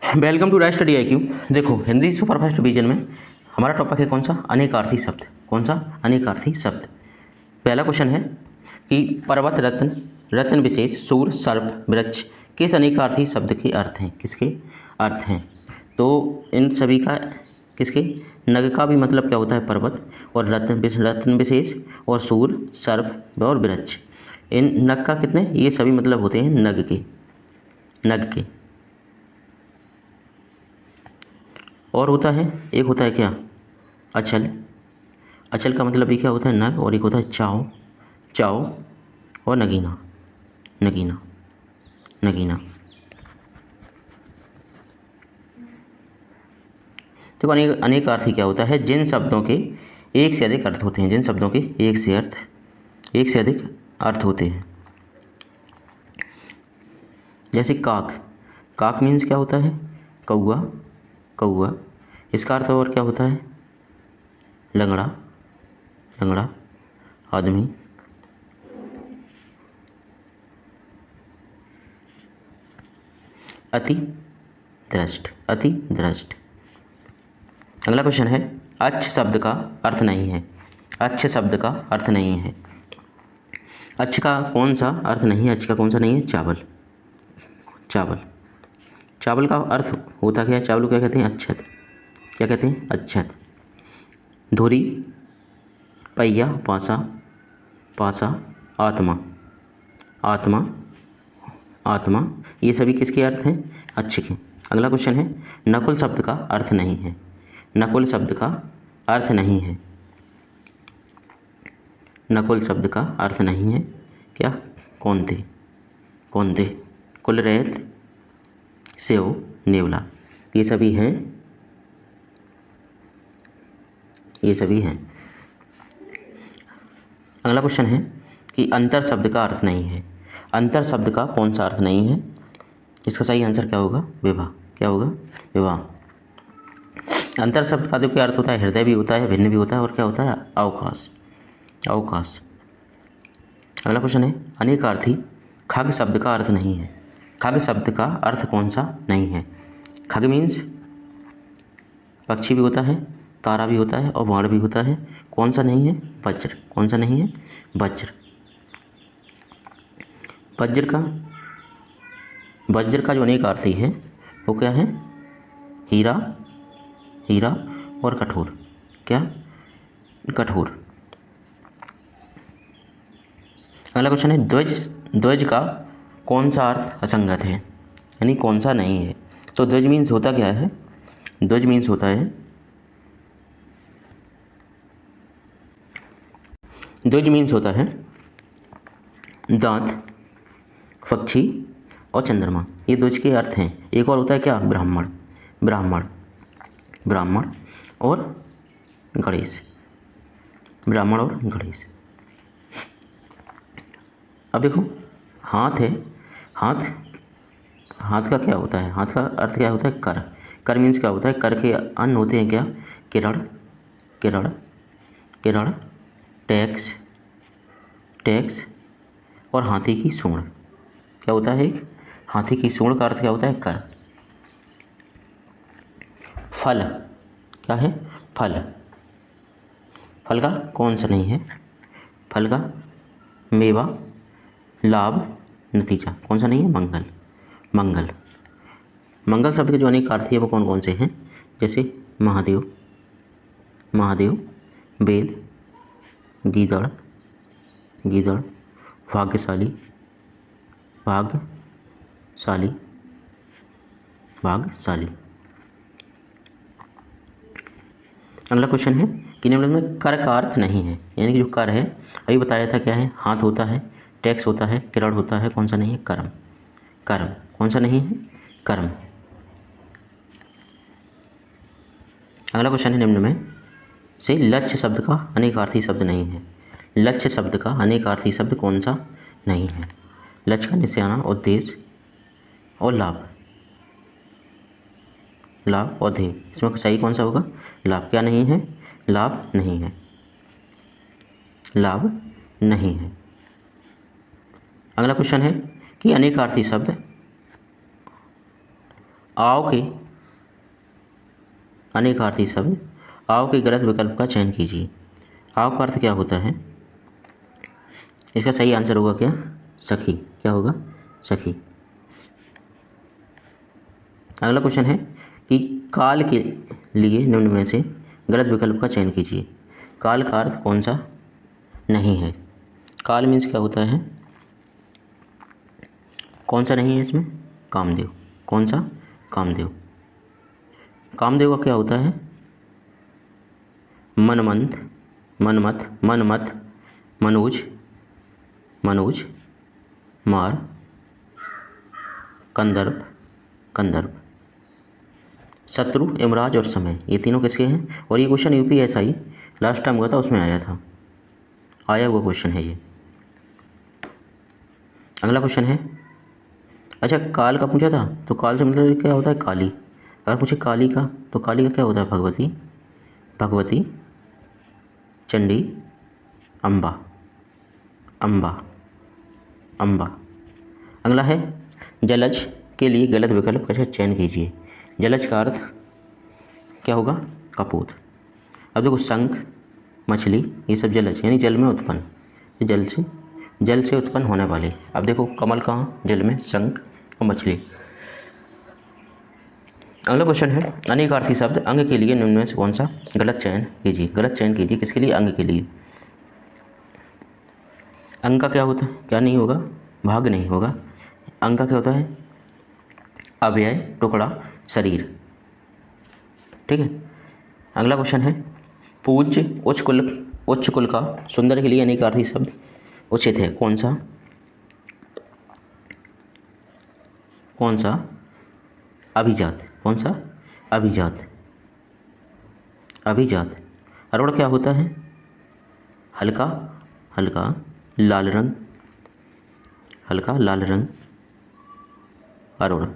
Welcome to right study IQ। देखो, Hindi superfast division में हमारा टॉपिक है कौन सा? अनेकार्थी शब्द। कौन सा? अनेकार्थी शब्द। पहला क्वेश्चन है कि पर्वत, रत्न, रत्न विशेष, सूर, सर्प, वृक्ष किस अनेकार्थी शब्द के अर्थ हैं? किसके अर्थ हैं? तो इन सभी का किसके? नग का भी मतलब क्या होता है? पर्वत। और रत्न विशेष और सूर, सर्प और वृक्ष, इन नग का कितने? ये सभी मतलब होते हैं नग के। नग के और होता है, एक होता है क्या? अचल। अचल का मतलब भी क्या होता है? नग। और एक होता है चाव। चाव और नगीना। नगीना। नगीना। तो अनेकार्थी क्या होता है? जिन शब्दों के एक से अधिक अर्थ होते हैं। जिन शब्दों के एक से अधिक अर्थ होते हैं। जैसे काक। काक मीन्स क्या होता है? कौआ। कौआ। इसका अर्थ और क्या होता है? लंगड़ा। लंगड़ा आदमी। अति दृष्ट। अति दृष्ट। अगला क्वेश्चन है, अच्छ शब्द का अर्थ नहीं है। अच्छ शब्द का अर्थ नहीं है। अच्छ का कौन सा अर्थ नहीं है? अच्छ का कौन सा नहीं है? चावल। चावल। चावल का अर्थ होता क्या है? चावल को क्या कहते हैं? अच्छत। क्या कहते हैं? अच्छत। धुरी, पहिया, पासा। पासा आत्मा। आत्मा। आत्मा, ये सभी किसके अर्थ हैं? अच्छे के। अगला क्वेश्चन है, नकुल शब्द का अर्थ नहीं है। नकुल शब्द का अर्थ नहीं है। नकुल शब्द का अर्थ नहीं है क्या? कौन थे? कौन थे? कुलरैत, सेव, नेवला, ये सभी हैं। ये सभी हैं। अगला क्वेश्चन है कि अंतर शब्द का अर्थ नहीं है। अंतर शब्द का कौन सा अर्थ नहीं है? इसका सही आंसर क्या होगा? विवाह। क्या होगा? विवाह। अंतर शब्द का जो क्या अर्थ होता है? हृदय भी होता है, भिन्न भी होता है, और क्या होता है? अवकाश। अवकाश। अगला क्वेश्चन है, अनेकार्थी खग शब्द का अर्थ नहीं है। खग शब्द का अर्थ कौन सा नहीं है? खग मीन्स पक्षी भी होता है, तारा भी होता है और बाण भी होता है। कौन सा नहीं है? वज्र। कौन सा नहीं है? वज्र। वज्र का जो अनेकार्थी है वो क्या है? हीरा। हीरा और कठोर। क्या? कठोर। अगला क्वेश्चन है, ध्वज। ध्वज का कौन सा अर्थ असंगत है? यानी कौन सा नहीं है? तो ध्वज मीन्स होता क्या है? ध्वज मीन्स होता है, ध्वज मीन्स होता है दांत, पक्षी और चंद्रमा, ये ध्वज के अर्थ हैं। एक और होता है क्या? ब्राह्मण। ब्राह्मण। ब्राह्मण और गणेश। ब्राह्मण और गणेश। अब देखो, हाथ है। हाथ। हाथ का क्या होता है? हाथ का अर्थ क्या होता है? कर। कर मीन्स क्या होता है? कर के अन्न होते हैं क्या? किरण। किरण। किरण। टैक्स। टैक्स और हाथी की सूंड। क्या होता है? एक हाथी की सूंड का अर्थ क्या होता है? कर। फल। क्या है? फल। फल का कौन सा नहीं है? फल का मेवा, लाभ, नतीजा, कौन सा नहीं है? मंगल। मंगल। मंगल शब्द के जो अनेक अर्थ है वो कौन कौन से हैं? जैसे महादेव। महादेव। वेद। गीदड़। गीदड़। भाग्यशाली। भाग्यशाली। भाग्यशाली। अगला क्वेश्चन है कि निम्न में कर का अर्थ नहीं है। यानी कि जो कर है अभी बताया था क्या है? हाथ होता है, टैक्स होता है, किरण होता है, कौन सा नहीं है? कर्म। कर्म। कौन सा नहीं है? कर्म। अगला क्वेश्चन है, निम्न में से लक्ष्य शब्द का अनेकार्थी शब्द नहीं है। लक्ष्य शब्द का अनेकार्थी शब्द कौन सा नहीं है? लक्ष्य का निशाना, उद्देश्य और लाभ। लाभ और ध्येय, इसमें सही कौन सा होगा? लाभ। क्या नहीं है? लाभ नहीं है। लाभ नहीं है। अगला क्वेश्चन है कि अनेकार्थी शब्द आओ के अनेकार्थी शब्द, आओ के गलत विकल्प का चयन कीजिए। आओ का अर्थ क्या होता है? इसका सही आंसर होगा क्या? सखी। क्या होगा? सखी। अगला क्वेश्चन है कि काल के लिए निम्न में से गलत विकल्प का चयन कीजिए। काल का अर्थ कौन सा नहीं है? काल मीन्स क्या होता है? कौन सा नहीं है इसमें? कामदेव। कौन सा? कामदेव। कामदेव का क्या होता है? मनमंथ, मनमथ, मनमथ, मनोज, मनोज, मार, कंदर्प, कंदर्प। शत्रु, यमराज और समय, ये तीनों किसके हैं? और ये क्वेश्चन यूपीएसआई लास्ट टाइम हुआ था उसमें आया था, आया हुआ क्वेश्चन है ये। अगला क्वेश्चन है, अच्छा काल का पूछा था तो काल से मतलब क्या होता है? काली। अगर पूछे काली का तो काली का क्या होता है? भगवती, भगवती, चंडी, अम्बा, अम्बा, अम्बा। अगला है जलज के लिए गलत विकल्प का चयन कीजिए। जलज का अर्थ क्या होगा? कपूत। अब देखो शंख, मछली, ये सब जलज यानी जल में उत्पन्न, ये जल से उत्पन्न होने वाले। अब देखो कमल कहाँ? जल में, शंख और मछली। अगला क्वेश्चन है अनेकार्थी शब्द अंग के लिए निम्न में से कौन सा गलत चयन कीजिए। गलत चयन कीजिए किसके लिए? अंग के लिए। अंग का क्या होता है? क्या नहीं होगा? भाग नहीं होगा। अंग का क्या होता है? अवयव, टुकड़ा, शरीर। ठीक है। अगला क्वेश्चन है पूज्य, उच्च कुल का सुंदर के लिए अनेकार्थी शब्द उचित है। कौन सा? कौन सा? अभिजात। कौन सा? अभिजात, अभिजात। अरुण क्या होता है? हल्का, हल्का लाल रंग, हल्का लाल रंग, अरुण।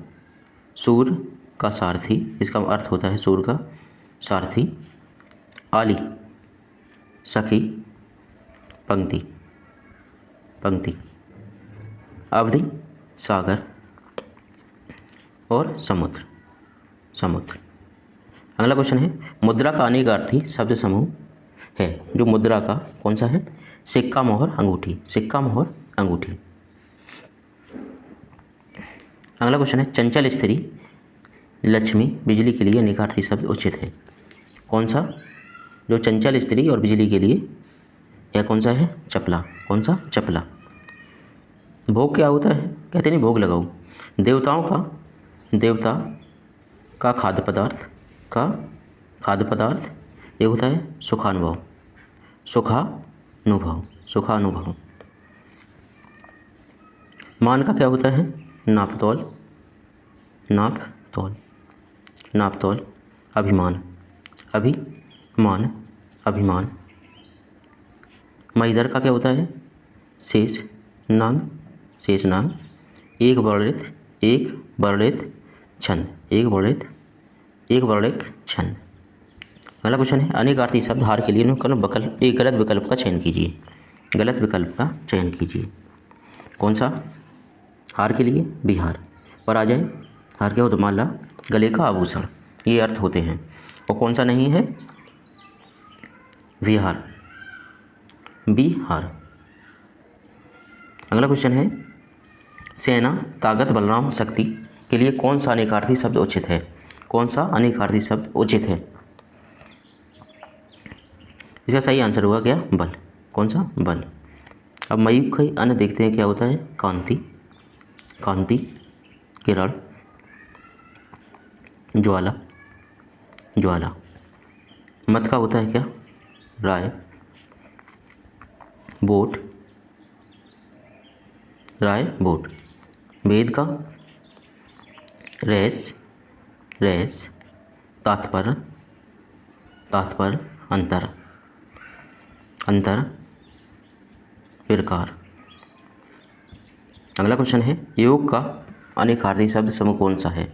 सूर का सारथी, इसका अर्थ होता है सूर का सारथी। आली, सखी, पंक्ति, पंक्ति। अवधि, सागर और समुद्र, समुद्र। अगला क्वेश्चन है मुद्रा का अनेकार्थी शब्द समूह है। जो मुद्रा का कौन सा है? सिक्का, मोहर, अंगूठी, सिक्का, मोहर, अंगूठी। अगला क्वेश्चन है चंचल स्त्री, लक्ष्मी, बिजली के लिए अनेकार्थी शब्द उचित है। कौन सा? जो चंचल स्त्री और बिजली के लिए यह कौन सा है? चपला। कौन सा? चपला। भोग क्या होता है? कहते नहीं भोग लगाओ। देवताओं का, देवता का खाद्य पदार्थ, का खाद्य पदार्थ ये होता है सुखानुभव, सुखानुभव, सुखानुभव। मान का क्या होता है? नापतोल, नापतोल, नापतोल। अभिमान, अभिमान, अभिमान। महिधर का क्या होता है? शेष नाग, शेष नाग। एक वर्णित, एक वर्णित छंद, एक वर्णित, एक वर्णित छंद। अगला क्वेश्चन है अनेकार्थी शब्द हार के लिए एक गलत विकल्प का चयन कीजिए। गलत विकल्प का चयन कीजिए। कौन सा? हार के लिए बिहार। पराजय, हार क्या होता? माला, गले का आभूषण, ये अर्थ होते हैं। और कौन सा नहीं है? बिहार, बिहार। अगला क्वेश्चन है सेना, ताकत, बलराम, शक्ति के लिए कौन सा अनेकार्थी शब्द उचित है? कौन सा अनेकार्थी शब्द उचित है? इसका सही आंसर होगा क्या? बल। कौन सा? बल। अब मयूख अन्य देखते हैं क्या होता है? कांति, कांति, किरण, ज्वाला, ज्वाला। मत का होता है क्या? राय, बोट, राय, बोट। वेद का रेस, रेस। तात्पर्य, तात्पर्य, अंतर, अंतर, प्रकार। अगला क्वेश्चन है योग का अनेकार्थी शब्द समूह कौन सा है?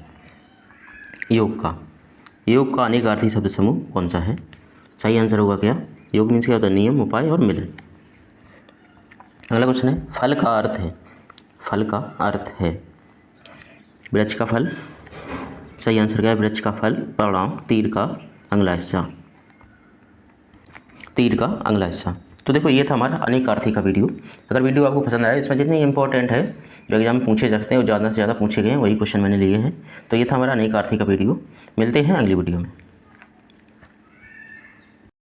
योग का अनेकार्थी शब्द समूह कौन सा है? सही आंसर होगा क्या? योग मीन्स क्या होता है? नियम, उपाय और मिलन। अगला क्वेश्चन है फल का अर्थ है, फल का अर्थ है वृक्ष का फल, सही आंसर क्या है? वृक्ष का फल परिणाम, तीर का अगला हिस्सा, तीर का अगला हिस्सा। तो देखो ये था हमारा अनेकार्थी का वीडियो। अगर वीडियो आपको पसंद आया, इसमें जितने इंपॉर्टेंट है जो एग्जाम में पूछे जाते हैं वो ज़्यादा से ज़्यादा पूछे गए हैं, वही क्वेश्चन मैंने लिए हैं। तो ये था हमारा अनेकार्थी का वीडियो। मिलते हैं अगली वीडियो में।